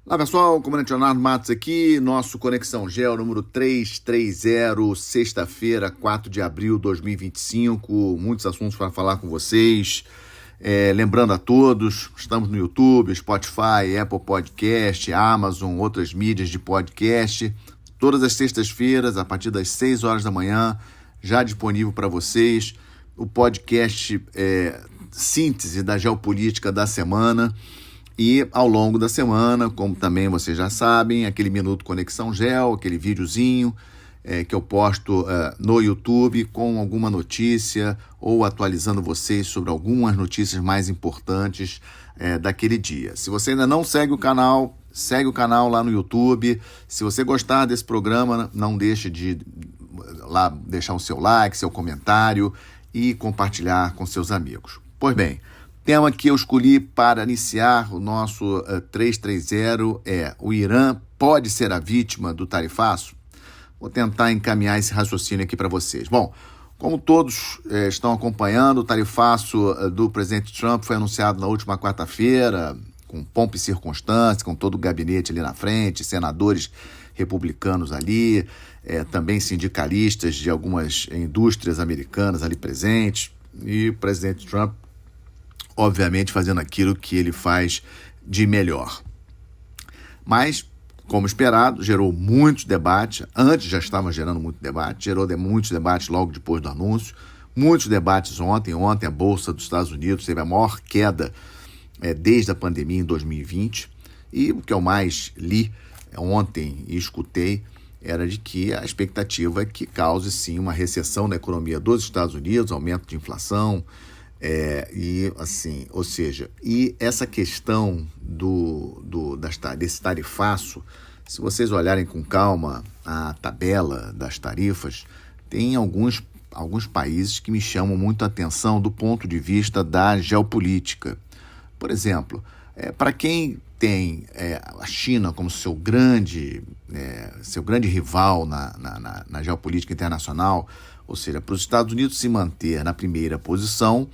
Olá pessoal, comandante Leonardo Matos aqui, nosso Conexão Gel número 330, sexta-feira, 4 de abril de 2025, muitos assuntos para falar com vocês. Lembrando a todos, estamos no YouTube, Spotify, Apple Podcast, Amazon, outras mídias de podcast, todas as sextas-feiras, a partir das 6 horas da manhã, já disponível para vocês, o podcast síntese da geopolítica da semana. E ao longo da semana, como também vocês já sabem, aquele Minuto Conexão Gel, aquele videozinho que eu posto no YouTube com alguma notícia ou atualizando vocês sobre algumas notícias mais importantes daquele dia. Se você ainda não segue o canal, segue o canal lá no YouTube. Se você gostar desse programa, não deixe de lá deixar o seu like, seu comentário e compartilhar com seus amigos. Pois bem, o tema que eu escolhi para iniciar o nosso 330 é: o Irã pode ser a vítima do tarifaço? Vou tentar encaminhar esse raciocínio aqui para vocês. Bom, como todos estão acompanhando, o tarifaço do presidente Trump foi anunciado na última quarta-feira, com pompa e circunstância, com todo o gabinete ali na frente, senadores republicanos ali, também sindicalistas de algumas indústrias americanas ali presentes, e o presidente Trump obviamente fazendo aquilo que ele faz de melhor. Mas, como esperado, gerou muitos debates. Antes já estava gerando muito debate, gerou muitos debates logo depois do anúncio, muitos debates ontem. Ontem a Bolsa dos Estados Unidos teve a maior queda desde a pandemia em 2020. E o que eu mais li ontem e escutei era de que a expectativa é que cause sim uma recessão na economia dos Estados Unidos, aumento de inflação, e essa questão desse tarifaço, se vocês olharem com calma a tabela das tarifas, tem alguns países que me chamam muito a atenção do ponto de vista da geopolítica. Por exemplo, para quem tem a China como seu grande rival na geopolítica internacional, ou seja, para os Estados Unidos se manter na primeira posição,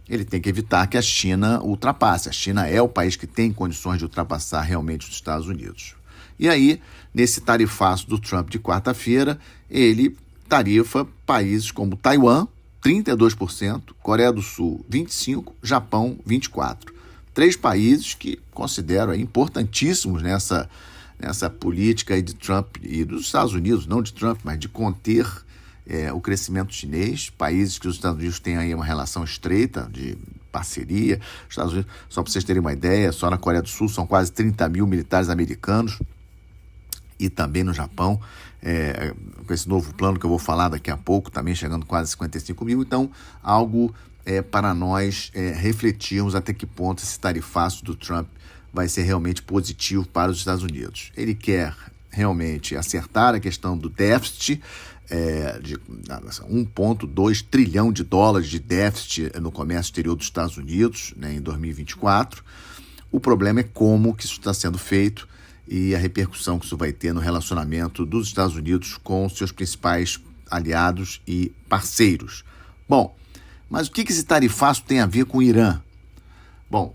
ele tem que evitar que a China ultrapasse. A China é o país que tem condições de ultrapassar realmente os Estados Unidos. E aí, nesse tarifaço do Trump de quarta-feira, ele tarifa países como Taiwan, 32%, Coreia do Sul, 25%, Japão, 24%. 3 países que considero importantíssimos nessa política aí de Trump e dos Estados Unidos, não de Trump, mas de conter o crescimento chinês, países que os Estados Unidos têm aí uma relação estreita de parceria. Os Estados Unidos, só para vocês terem uma ideia, só na Coreia do Sul são quase 30 mil militares americanos, e também no Japão, com esse novo plano que eu vou falar daqui a pouco, também chegando quase 55 mil. Então, algo para nós refletirmos até que ponto esse tarifaço do Trump vai ser realmente positivo para os Estados Unidos. Ele quer realmente acertar a questão do déficit, de 1,2 trilhão de dólares de déficit no comércio exterior dos Estados Unidos, né, em 2024. O problema é como que isso está sendo feito e a repercussão que isso vai ter no relacionamento dos Estados Unidos com seus principais aliados e parceiros. Bom, mas o que esse tarifaço tem a ver com o Irã? Bom,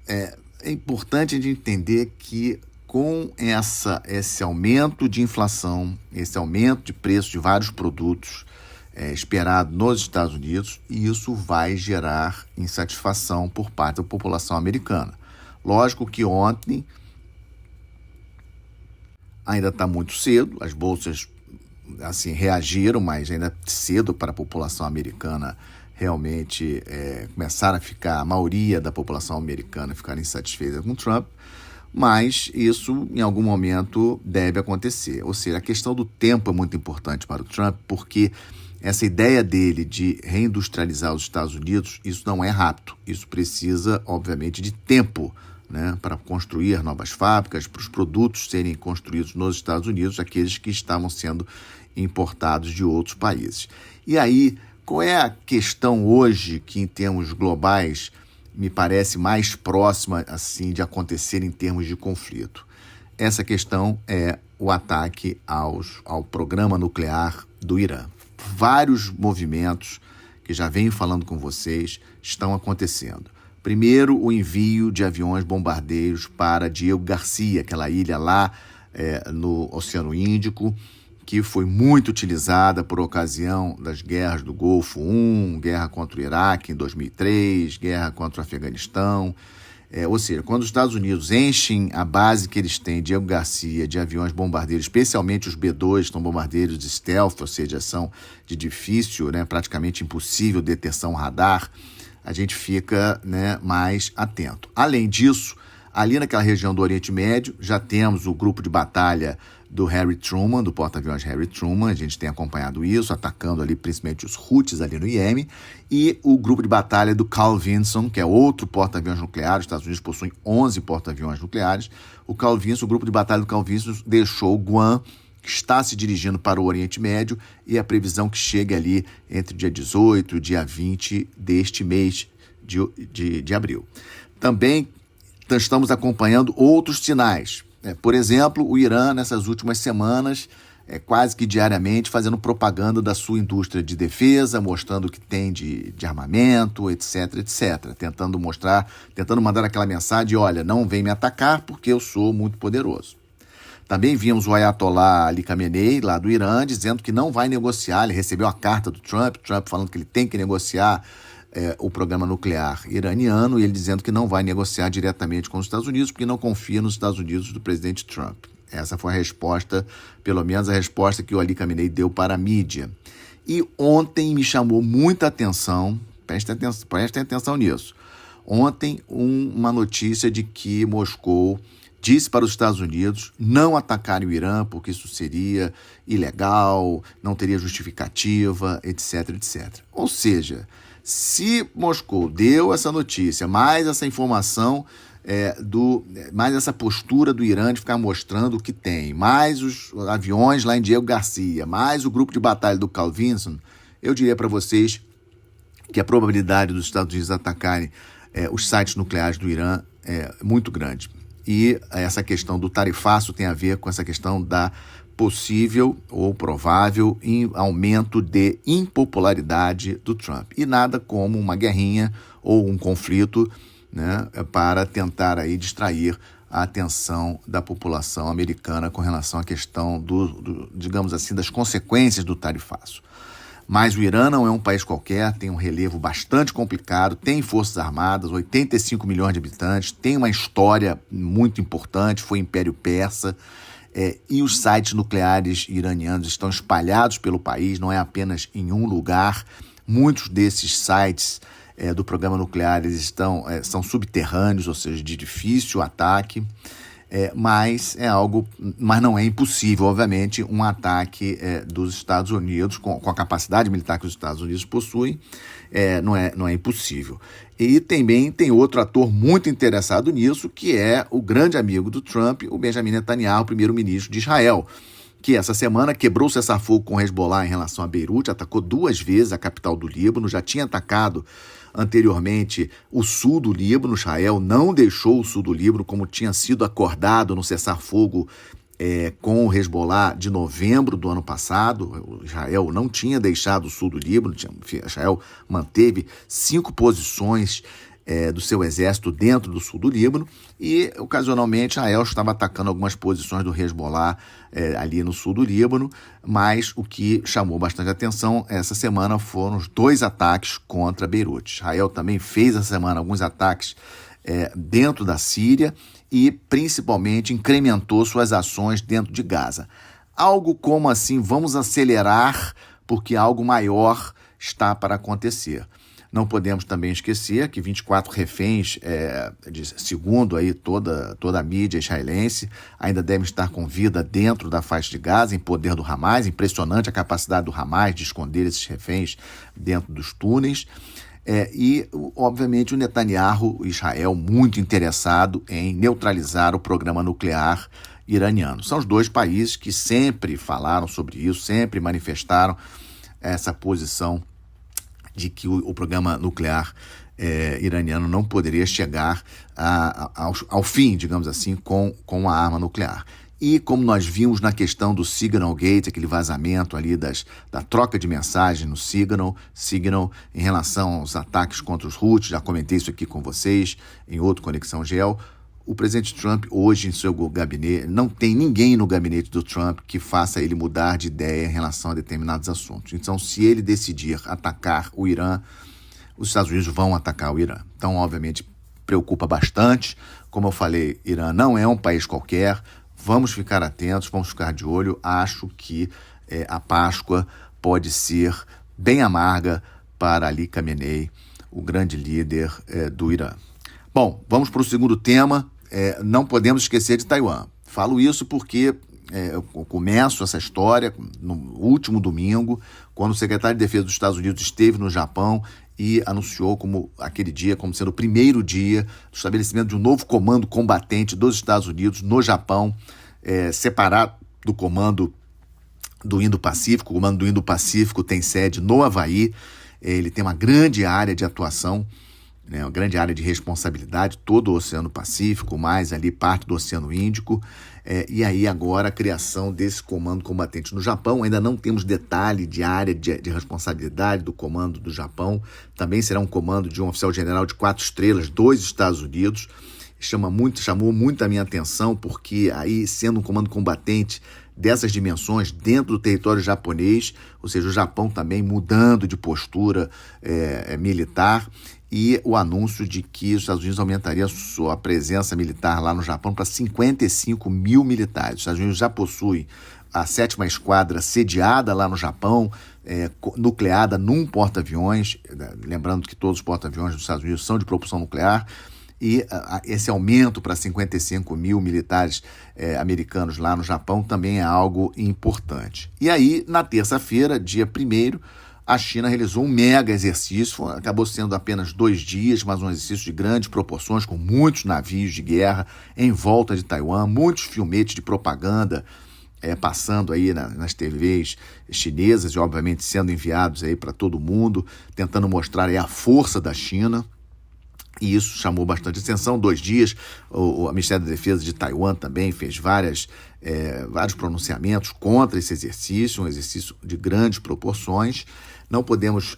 é importante a gente entender que com esse aumento de inflação, esse aumento de preço de vários produtos esperado nos Estados Unidos, isso vai gerar insatisfação por parte da população americana. Lógico que ontem ainda está muito cedo, as bolsas reagiram, mas ainda é cedo para a população americana realmente começar a ficar, a maioria da população americana ficar insatisfeita com Trump, mas isso em algum momento deve acontecer. Ou seja, a questão do tempo é muito importante para o Trump, porque essa ideia dele de reindustrializar os Estados Unidos, isso não é rápido, isso precisa, obviamente, de tempo, né, para construir novas fábricas, para os produtos serem construídos nos Estados Unidos, aqueles que estavam sendo importados de outros países. E aí, qual é a questão hoje que, em termos globais, me parece mais próxima assim de acontecer em termos de conflito? Essa questão é o ataque ao programa nuclear do Irã. Vários movimentos que já venho falando com vocês estão acontecendo. Primeiro, o envio de aviões bombardeiros para Diego Garcia, aquela ilha lá no Oceano Índico, que foi muito utilizada por ocasião das guerras do Golfo I, guerra contra o Iraque em 2003, guerra contra o Afeganistão. Ou seja, quando os Estados Unidos enchem a base que eles têm, Diego Garcia, de aviões bombardeiros, especialmente os B-2, são bombardeiros de stealth, ou seja, são de difícil, praticamente impossível detecção radar, a gente fica mais atento. Além disso, ali naquela região do Oriente Médio, já temos o grupo de batalha do Harry Truman, do porta-aviões Harry Truman, a gente tem acompanhado isso, atacando ali principalmente os Houthis ali no Iêmen, e o grupo de batalha do Carl Vinson, que é outro porta-aviões nuclear. Os Estados Unidos possuem 11 porta-aviões nucleares. O grupo de batalha do Carl Vinson deixou Guam, está se dirigindo para o Oriente Médio, e a previsão que chegue ali entre o dia 18 e o dia 20 deste mês de abril. Também estamos acompanhando outros sinais. Por exemplo, o Irã, nessas últimas semanas, quase que diariamente, fazendo propaganda da sua indústria de defesa, mostrando o que tem de armamento, etc, etc. Tentando mandar aquela mensagem, olha, não vem me atacar porque eu sou muito poderoso. Também vimos o Ayatollah Ali Khamenei, lá do Irã, dizendo que não vai negociar. Ele recebeu a carta do Trump falando que ele tem que negociar o programa nuclear iraniano, e ele dizendo que não vai negociar diretamente com os Estados Unidos, porque não confia nos Estados Unidos do presidente Trump. Essa foi a resposta, pelo menos a resposta que o Ali Khamenei deu para a mídia. E ontem me chamou muita atenção, prestem atenção nisso, ontem uma notícia de que Moscou disse para os Estados Unidos não atacarem o Irã, porque isso seria ilegal, não teria justificativa, etc, etc. Ou seja, se Moscou deu essa notícia, mais essa informação, mais essa postura do Irã de ficar mostrando o que tem, mais os aviões lá em Diego Garcia, mais o grupo de batalha do Carl Vinson, eu diria para vocês que a probabilidade dos Estados Unidos atacarem os sites nucleares do Irã é muito grande. E essa questão do tarifaço tem a ver com essa questão da possível ou provável aumento de impopularidade do Trump. E nada como uma guerrinha ou um conflito para tentar aí distrair a atenção da população americana com relação à questão digamos assim, das consequências do tarifaço. Mas o Irã não é um país qualquer, tem um relevo bastante complicado, tem forças armadas, 85 milhões de habitantes, tem uma história muito importante, foi Império Persa, e os sites nucleares iranianos estão espalhados pelo país, não é apenas em um lugar. Muitos desses sites do programa nuclear são subterrâneos, ou seja, de difícil ataque. Mas não é impossível, obviamente, um ataque dos Estados Unidos, com a capacidade militar que os Estados Unidos possuem, não é impossível. E também tem outro ator muito interessado nisso, que é o grande amigo do Trump, o Benjamin Netanyahu, primeiro-ministro de Israel, que essa semana quebrou o cessar-fogo com o Hezbollah em relação a Beirute, atacou 2 vezes a capital do Líbano, já tinha atacado anteriormente o sul do Líbano. Israel não deixou o sul do Líbano, como tinha sido acordado no cessar-fogo com o Hezbollah de novembro do ano passado. Israel não tinha deixado o sul do Líbano, Israel manteve 5 posições do seu exército dentro do sul do Líbano, e ocasionalmente Israel estava atacando algumas posições do Hezbollah ali no sul do Líbano, mas o que chamou bastante atenção essa semana foram os 2 ataques contra Beirute. Israel também fez essa semana alguns ataques dentro da Síria e principalmente incrementou suas ações dentro de Gaza. Algo como assim, vamos acelerar porque algo maior está para acontecer. Não podemos também esquecer que 24 reféns, segundo aí toda a mídia israelense, ainda devem estar com vida dentro da faixa de Gaza, em poder do Hamas. Impressionante a capacidade do Hamas de esconder esses reféns dentro dos túneis. E, obviamente, o Netanyahu, Israel, muito interessado em neutralizar o programa nuclear iraniano. São os 2 países que sempre falaram sobre isso, sempre manifestaram essa posição de que o programa nuclear iraniano não poderia chegar ao fim, digamos assim, com a arma nuclear. E como nós vimos na questão do Signal Gate, aquele vazamento ali da troca de mensagem no Signal em relação aos ataques contra os Houthis, já comentei isso aqui com vocês em outro Conexão GEL, o presidente Trump hoje em seu gabinete, não tem ninguém no gabinete do Trump que faça ele mudar de ideia em relação a determinados assuntos. Então, se ele decidir atacar o Irã, os Estados Unidos vão atacar o Irã. Então, obviamente, preocupa bastante. Como eu falei, Irã não é um país qualquer. Vamos ficar atentos, vamos ficar de olho. Acho que a Páscoa pode ser bem amarga para Ali Khamenei, o grande líder do Irã. Bom, vamos para o segundo tema. Não podemos esquecer de Taiwan. Falo isso porque eu começo essa história no último domingo, quando o secretário de Defesa dos Estados Unidos esteve no Japão e anunciou aquele dia como sendo o primeiro dia do estabelecimento de um novo comando combatente dos Estados Unidos no Japão, separado do comando do Indo-Pacífico. O comando do Indo-Pacífico tem sede no Havaí. Ele tem uma grande área de atuação, uma grande área de responsabilidade, todo o Oceano Pacífico, mais ali parte do Oceano Índico, e aí agora a criação desse comando combatente no Japão. Ainda não temos detalhe de área de responsabilidade do comando do Japão. Também será um comando de um oficial-general de 4 estrelas dos Estados Unidos. Chamou muito a minha atenção, porque aí, sendo um comando combatente dessas dimensões dentro do território japonês, ou seja, o Japão também mudando de postura militar, e o anúncio de que os Estados Unidos aumentaria a sua presença militar lá no Japão para 55 mil militares. Os Estados Unidos já possuem a 7ª Esquadra sediada lá no Japão, nucleada num porta-aviões, lembrando que todos os porta-aviões dos Estados Unidos são de propulsão nuclear, e esse aumento para 55 mil militares americanos lá no Japão também é algo importante. E aí, na terça-feira, dia 1º, a China realizou um mega exercício, acabou sendo apenas 2 dias, mas um exercício de grandes proporções, com muitos navios de guerra em volta de Taiwan, muitos filmetes de propaganda passando aí nas TVs chinesas e, obviamente, sendo enviados aí para todo mundo, tentando mostrar aí a força da China. E isso chamou bastante atenção. 2 dias, o Ministério da Defesa de Taiwan também fez vários pronunciamentos contra esse exercício, um exercício de grandes proporções. Não podemos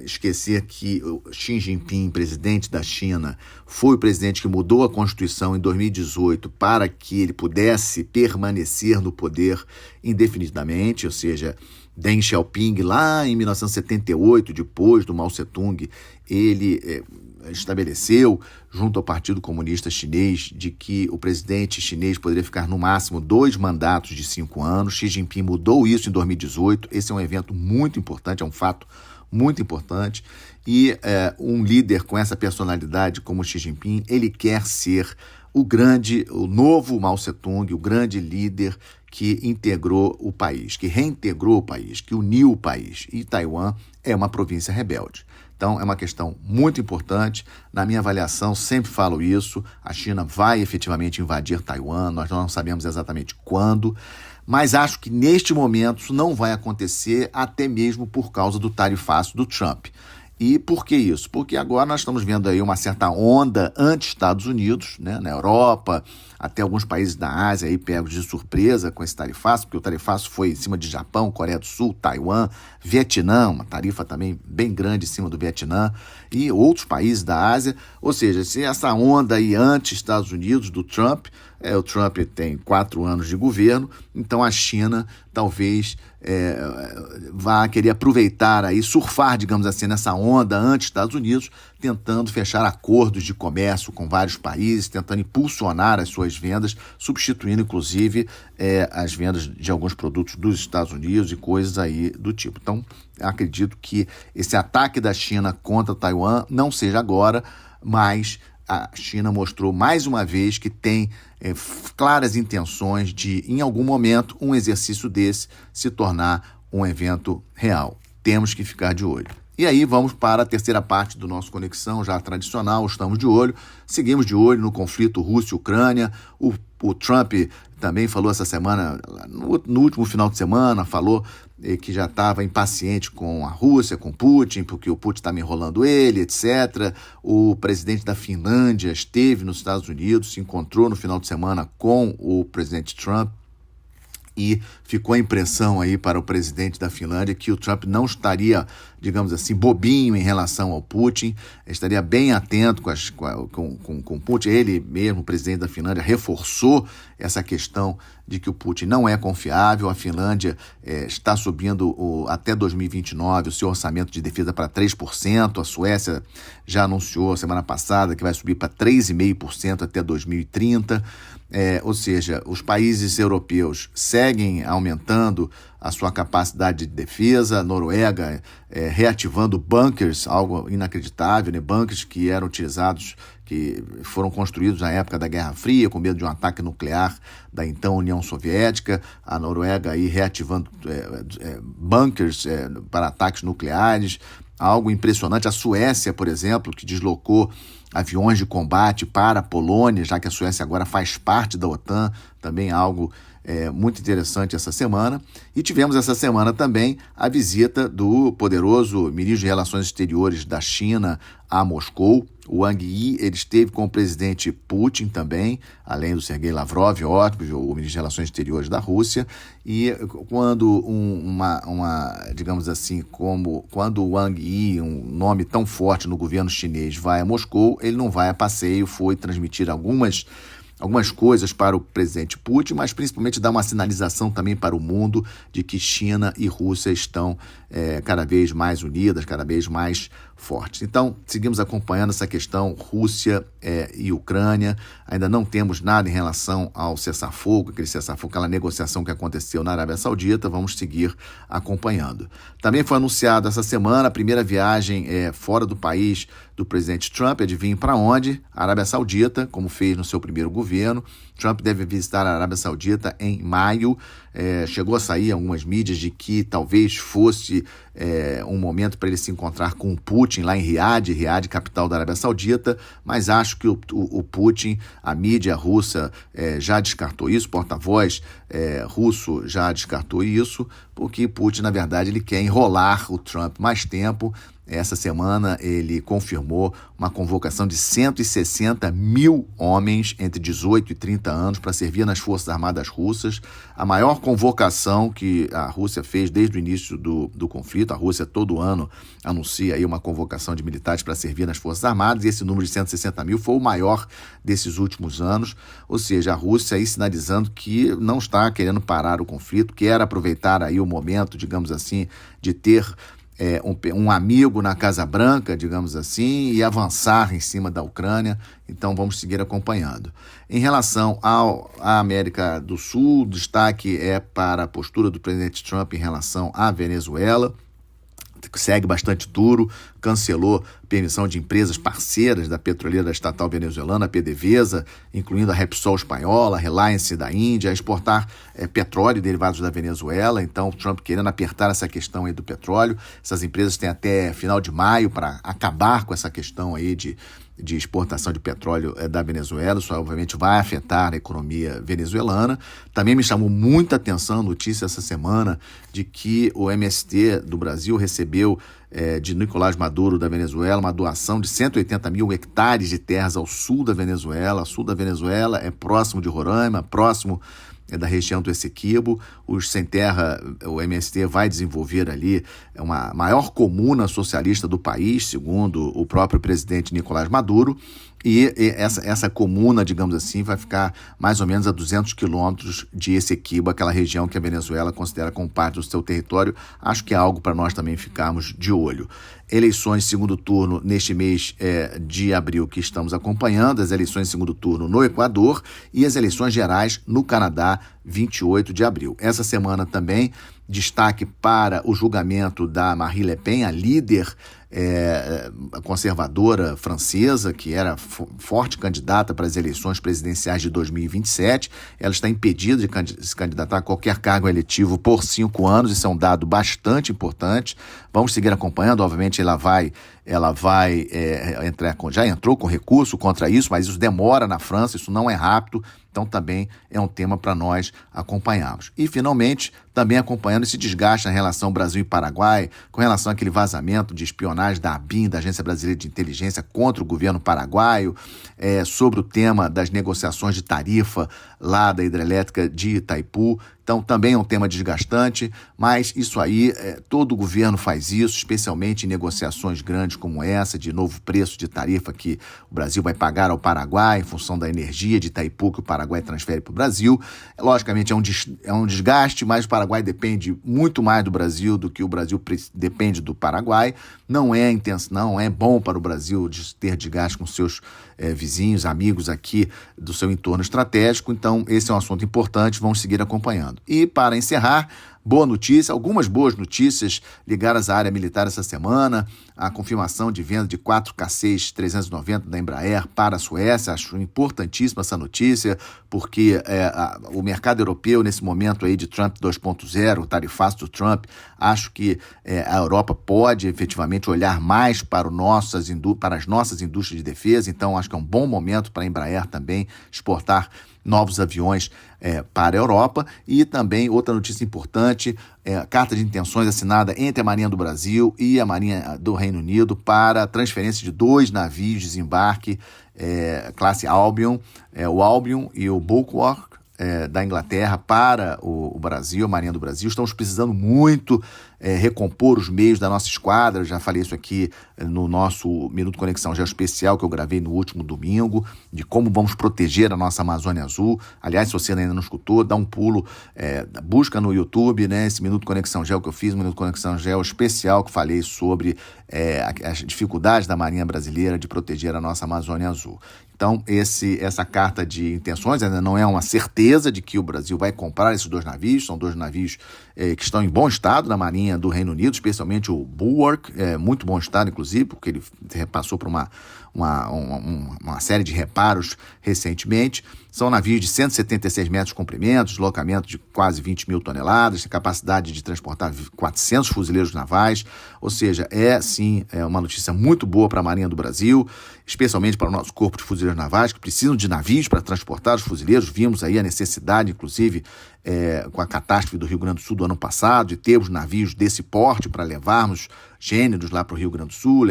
esquecer que o Xi Jinping, presidente da China, foi o presidente que mudou a Constituição em 2018 para que ele pudesse permanecer no poder indefinidamente, ou seja, Deng Xiaoping, lá em 1978, depois do Mao Tse-tung, ele estabeleceu, junto ao Partido Comunista Chinês, de que o presidente chinês poderia ficar no máximo 2 mandatos de 5 anos. Xi Jinping mudou isso em 2018. Esse é um evento muito importante, é um fato muito importante. E um líder com essa personalidade como Xi Jinping, ele quer ser o novo Mao Tse-tung, o grande líder que integrou o país, que reintegrou o país, que uniu o país. E Taiwan é uma província rebelde. Então, é uma questão muito importante. Na minha avaliação, sempre falo isso, a China vai efetivamente invadir Taiwan, nós não sabemos exatamente quando, mas acho que neste momento isso não vai acontecer, até mesmo por causa do tarifaço do Trump. E por que isso? Porque agora nós estamos vendo aí uma certa onda anti-Estados Unidos, né, na Europa, até alguns países da Ásia aí pegos de surpresa com esse tarifaço, porque o tarifaço foi em cima de Japão, Coreia do Sul, Taiwan, Vietnã, uma tarifa também bem grande em cima do Vietnã, e outros países da Ásia. Ou seja, se essa onda aí anti-Estados Unidos do Trump, o Trump tem 4 anos de governo, então a China talvez vá querer aproveitar aí, surfar, digamos assim, nessa onda anti-Estados Unidos, tentando fechar acordos de comércio com vários países, tentando impulsionar as suas vendas, substituindo, inclusive, as vendas de alguns produtos dos Estados Unidos e coisas aí do tipo. Então, acredito que esse ataque da China contra Taiwan não seja agora, mas a China mostrou mais uma vez que tem claras intenções de, em algum momento, um exercício desse se tornar um evento real. Temos que ficar de olho. E aí vamos para a terceira parte do nosso Conexão, já tradicional, estamos de olho, seguimos de olho no conflito Rússia-Ucrânia. O Trump também falou essa semana, no último final de semana, falou que já estava impaciente com a Rússia, com Putin, porque o Putin estava enrolando ele, etc. O presidente da Finlândia esteve nos Estados Unidos, se encontrou no final de semana com o presidente Trump, e ficou a impressão aí para o presidente da Finlândia que o Trump não estaria, digamos assim, bobinho em relação ao Putin, estaria bem atento com o Putin. Ele mesmo, o presidente da Finlândia, reforçou essa questão de que o Putin não é confiável. A Finlândia está subindo até 2029 o seu orçamento de defesa para 3%. A Suécia já anunciou semana passada que vai subir para 3,5% até 2030. Ou seja, os países europeus seguem aumentando a sua capacidade de defesa. A Noruega reativando bunkers, algo inacreditável, né? Bunkers que eram utilizados, que foram construídos na época da Guerra Fria, com medo de um ataque nuclear da então União Soviética. A Noruega aí reativando bunkers para ataques nucleares, algo impressionante. A Suécia, por exemplo, que deslocou aviões de combate para a Polônia, já que a Suécia agora faz parte da OTAN, também algo muito interessante essa semana. E tivemos essa semana também a visita do poderoso ministro de Relações Exteriores da China a Moscou. O Wang Yi, ele esteve com o presidente Putin também, além do Sergei Lavrov, óbvio, o ministro de Relações Exteriores da Rússia. E quando digamos assim, quando o Wang Yi, um nome tão forte no governo chinês, vai a Moscou, ele não vai a passeio, foi transmitir algumas coisas para o presidente Putin, mas principalmente dar uma sinalização também para o mundo de que China e Rússia estão cada vez mais unidas, cada vez mais fortes. Então, seguimos acompanhando essa questão Rússia e Ucrânia. Ainda não temos nada em relação ao cessar-fogo, aquela negociação que aconteceu na Arábia Saudita. Vamos seguir acompanhando. Também foi anunciado essa semana a primeira viagem fora do país do presidente Trump. Adivinhe para onde? A Arábia Saudita, como fez no seu primeiro governo. Trump deve visitar a Arábia Saudita em maio. Chegou a sair algumas mídias de que talvez fosse um momento para ele se encontrar com o Putin lá em Riad, capital da Arábia Saudita, mas acho que o Putin, a mídia russa já descartou isso, o porta-voz russo já descartou isso, porque Putin, na verdade, ele quer enrolar o Trump mais tempo. Essa semana ele confirmou uma convocação de 160 mil homens entre 18 e 30 anos para servir nas Forças Armadas russas, a maior convocação que a Rússia fez desde o início do conflito. A Rússia todo ano anuncia aí uma convocação de militares para servir nas Forças Armadas, e esse número de 160 mil foi o maior desses últimos anos. Ou seja, a Rússia aí sinalizando que não está querendo parar o conflito, quer aproveitar aí o momento, digamos assim, de ter um amigo na Casa Branca, digamos assim, e avançar em cima da Ucrânia. Então vamos seguir acompanhando. Em relação à América do Sul, o destaque é para a postura do presidente Trump em relação à Venezuela, que segue bastante duro, cancelou permissão de empresas parceiras da petroleira estatal venezuelana, a PDVSA, incluindo a Repsol espanhola, a Reliance da Índia, a exportar petróleo e derivados da Venezuela. Então, o Trump querendo apertar essa questão aí do petróleo. Essas empresas têm até final de maio para acabar com essa questão aí de exportação de petróleo da Venezuela. Isso obviamente vai afetar a economia venezuelana. Também me chamou muita atenção a notícia essa semana de que o MST do Brasil recebeu de Nicolás Maduro da Venezuela uma doação de 180 mil hectares de terras ao sul da Venezuela. O sul da Venezuela é próximo de Roraima, próximo da região do Essequibo. Os Sem Terra, o MST vai desenvolver ali uma maior comuna socialista do país, segundo o próprio presidente Nicolás Maduro, e essa comuna, digamos assim, vai ficar mais ou menos a 200 quilômetros de Essequibo, aquela região que a Venezuela considera como parte do seu território. Acho que é algo para nós também ficarmos de olho. Eleições de segundo turno neste mês de abril que estamos acompanhando, as eleições de segundo turno no Equador e as eleições gerais no Canadá, 28 de abril. Essa semana também, destaque para o julgamento da Marine Le Pen, a líder conservadora francesa, que era forte candidata para as eleições presidenciais de 2027. Ela está impedida de se candidatar a qualquer cargo eletivo por 5 anos. Isso é um dado bastante importante. Vamos seguir acompanhando. Obviamente, ela vai já entrou com recurso contra isso, mas isso demora na França, isso não é rápido. Então também é um tema para nós acompanharmos. E finalmente, também acompanhando esse desgaste na relação Brasil e Paraguai, com relação àquele vazamento de espionagem da ABIN, da Agência Brasileira de Inteligência, contra o governo paraguaio, sobre o tema das negociações de tarifa lá da hidrelétrica de Itaipu. Então também é um tema desgastante, mas isso aí, todo governo faz isso, especialmente em negociações grandes como essa, de novo preço de tarifa que o Brasil vai pagar ao Paraguai em função da energia de Itaipu que o Paraguai transfere para o Brasil. Logicamente é um desgaste, mas o Paraguai depende muito mais do Brasil do que o Brasil depende do Paraguai. Não é bom para o Brasil ter desgaste com seus vizinhos, amigos aqui do seu entorno estratégico. Então esse é um assunto importante, vamos seguir acompanhando. E para encerrar, boa notícia, algumas boas notícias ligadas à área militar essa semana, a confirmação de venda de 4 KC-390 da Embraer para a Suécia. Acho importantíssima essa notícia, porque o mercado europeu, nesse momento aí de Trump 2.0, o tarifaço do Trump, acho que a Europa pode efetivamente olhar mais para as nossas indústrias de defesa. Então acho que é um bom momento para a Embraer também exportar novos aviões para a Europa. E também outra notícia importante, a carta de intenções assinada entre a Marinha do Brasil e a Marinha do Reino Unido para a transferência de 2 navios de desembarque classe Albion, o Albion e o Bulwark, da Inglaterra para o Brasil, a Marinha do Brasil. Estamos precisando muito recompor os meios da nossa esquadra. Eu já falei isso aqui no nosso Minuto Conexão Geo especial que eu gravei no último domingo, de como vamos proteger a nossa Amazônia Azul. Aliás, se você ainda não escutou, dá um pulo, busca no YouTube, né, esse Minuto Conexão Geo que eu fiz, um Minuto Conexão Geo especial que falei sobre as dificuldades da Marinha Brasileira de proteger a nossa Amazônia Azul. Então, essa carta de intenções ainda não é uma certeza de que o Brasil vai comprar esses 2 navios. São 2 navios que estão em bom estado na Marinha do Reino Unido, especialmente o Bulwark, muito bom estado, inclusive, porque ele passou por uma série de reparos recentemente. São navios de 176 metros de comprimento, deslocamento de quase 20 mil toneladas, tem capacidade de transportar 400 fuzileiros navais, ou seja, sim uma notícia muito boa para a Marinha do Brasil, especialmente para o nosso corpo de fuzileiros navais, que precisam de navios para transportar os fuzileiros. Vimos aí a necessidade, inclusive, com a catástrofe do Rio Grande do Sul do ano passado, de termos navios desse porte para levarmos gêneros lá para o Rio Grande do Sul,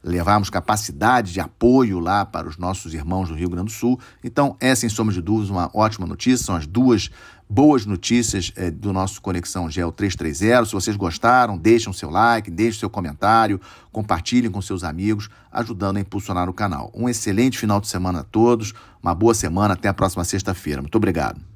levarmos capacidade de apoio lá para os nossos irmãos do Rio Grande do Sul. Então, sem sombra de dúvidas, uma ótima notícia. São as 2 boas notícias do nosso Conexão Geo 330. Se vocês gostaram, deixem o seu like, deixem o seu comentário, compartilhem com seus amigos, ajudando a impulsionar o canal. Um excelente final de semana a todos, uma boa semana, até a próxima sexta-feira. Muito obrigado.